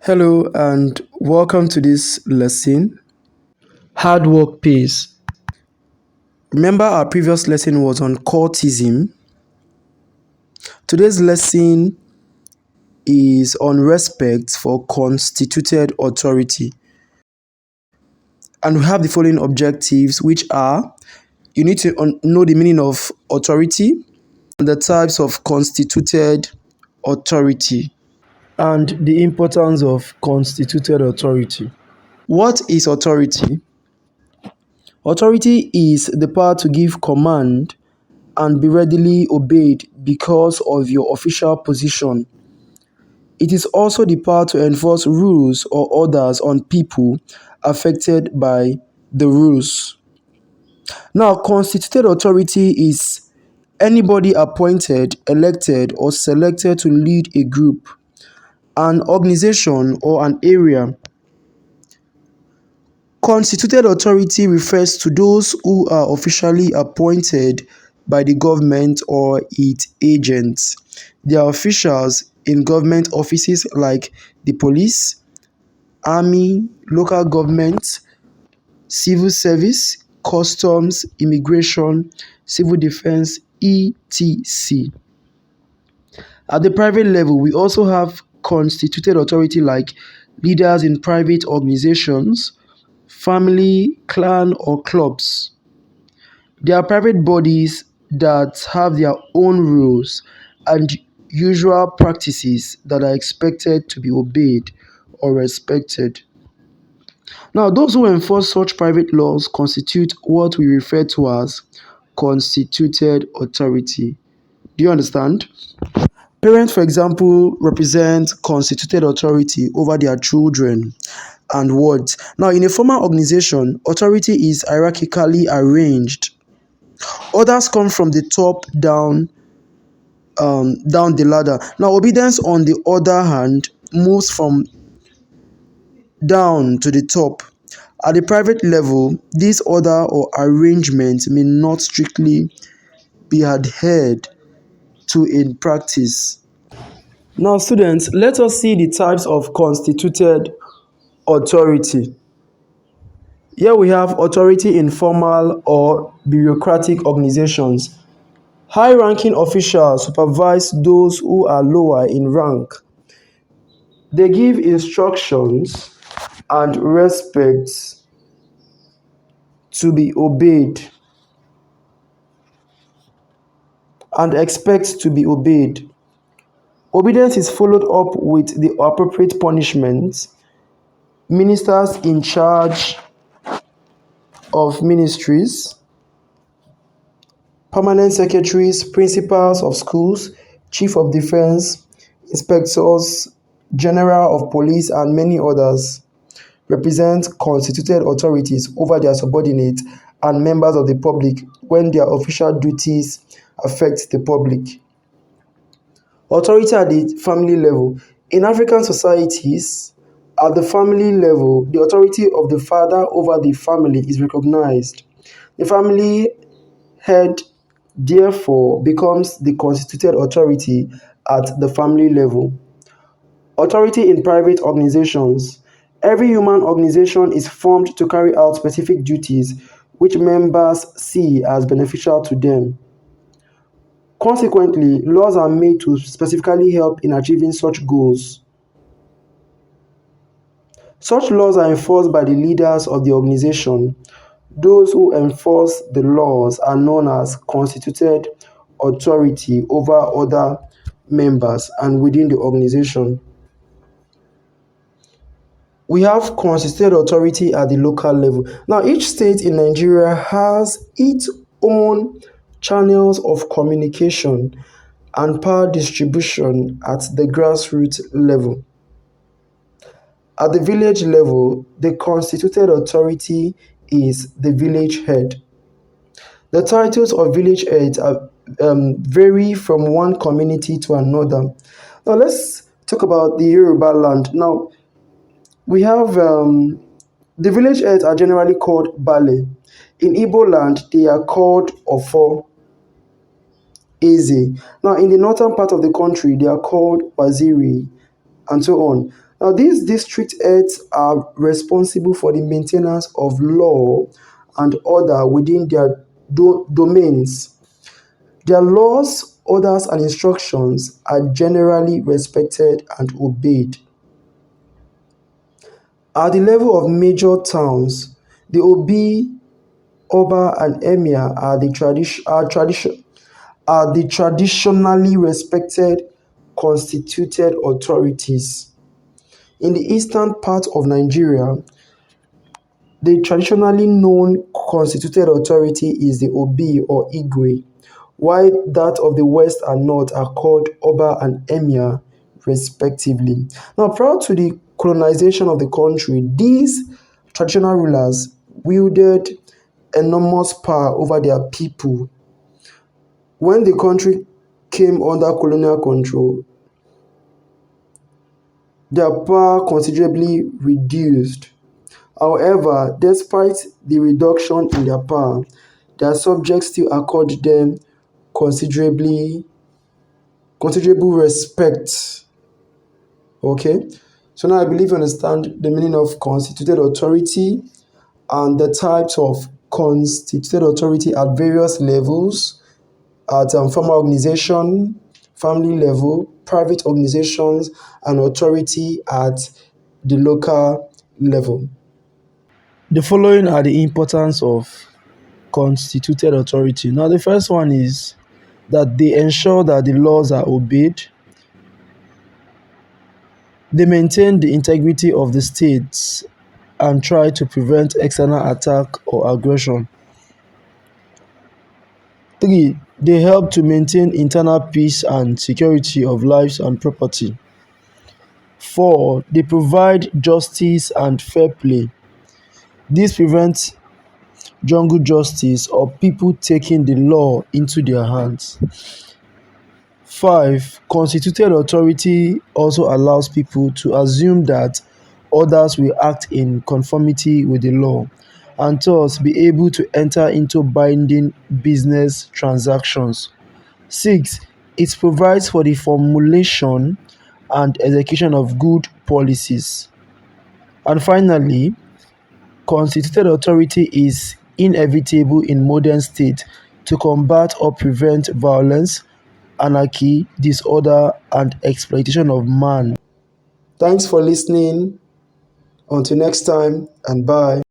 Hello and welcome to this lesson. Hard work pays. Remember our previous lesson was on courtism. Today's lesson is on respect for constituted authority. And we have the following objectives, which are: you need to know the meaning of authority, the types of constituted authority, and the importance of constituted authority. What is authority? Authority is the power to give command and be readily obeyed because of your official position. It is also the power to enforce rules or orders on people affected by the rules. Now, constituted authority is anybody appointed, elected, or selected to lead a group, an organization, or an area. Constituted authority refers to those who are officially appointed by the government or its agents. They are officials in government offices like the police, army, local government, civil service, customs, immigration, civil defense, etc. At the private level, we also have constituted authority like leaders in private organizations, family, clan, or clubs. They are private bodies that have their own rules and usual practices that are expected to be obeyed or respected. Now, those who enforce such private laws constitute what we refer to as constituted authority. Do you understand? Parents, for example, represent constituted authority over their children and wards. Now, in a formal organization, authority is hierarchically arranged. Others come from the top down the ladder. Now, obedience, on the other hand, moves from down to the top. At the private level, this order or arrangement may not strictly be adhered to in practice. Now, students, let us see the types of constituted authority. Here we have authority in formal or bureaucratic organizations. High-ranking officials supervise those who are lower in rank. They give instructions and respect to be obeyed and expect to be obeyed. Obedience is followed up with the appropriate punishment. Ministers in charge of ministries, permanent secretaries, principals of schools, chief of defense, inspectors general of police, and many others represent constituted authorities over their subordinates and members of the public when their official duties affect the public. Authority at the family level. In African societies, at the family level, the authority of the father over the family is recognized. The family head, therefore, becomes the constituted authority at the family level. Authority in private organizations. Every human organization is formed to carry out specific duties which members see as beneficial to them. Consequently, laws are made to specifically help in achieving such goals. Such laws are enforced by the leaders of the organization. Those who enforce the laws are known as constituted authority over other members and within the organization. We have constituted authority at the local level. Now, each state in Nigeria has its own channels of communication and power distribution at the grassroots level. At the village level, the constituted authority is the village head. The titles of village heads vary from one community to another. Now, let's talk about the Yoruba land. Now, we have The village heads are generally called Bale. In Igbo land, they are called Ofo, Eze. Now, in the northern part of the country, they are called Waziri, and so on. Now, these district heads are responsible for the maintenance of law and order within their domains. Their laws, orders, and instructions are generally respected and obeyed. At the level of major towns, the Obi, Oba, and Emir are the traditionally respected constituted authorities. In the eastern part of Nigeria, the traditionally known constituted authority is the Obi or Igwe, while that of the west and north are called Oba and Emir, respectively. Now, prior to the colonization of the country, these traditional rulers wielded enormous power over their people. When the country came under colonial control, their power considerably reduced. However, despite the reduction in their power, their subjects still accord them considerably considerable respect. Okay, so now I believe you understand the meaning of constituted authority and the types of constituted authority at various levels at formal organization, family level, private organizations, and authority at the local level. The following are the importance of constituted authority. Now, the first one is that they ensure that the laws are obeyed. They maintain the integrity of the states and try to prevent external attack or aggression. 3. They help to maintain internal peace and security of lives and property. 4. They provide justice and fair play. This prevents jungle justice or people taking the law into their hands. 5. Constituted authority also allows people to assume that others will act in conformity with the law and thus be able to enter into binding business transactions. 6. It provides for the formulation and execution of good policies. And finally, constituted authority is inevitable in modern state to combat or prevent violence, anarchy, disorder, and exploitation of man. Thanks for listening. Until next time, and bye.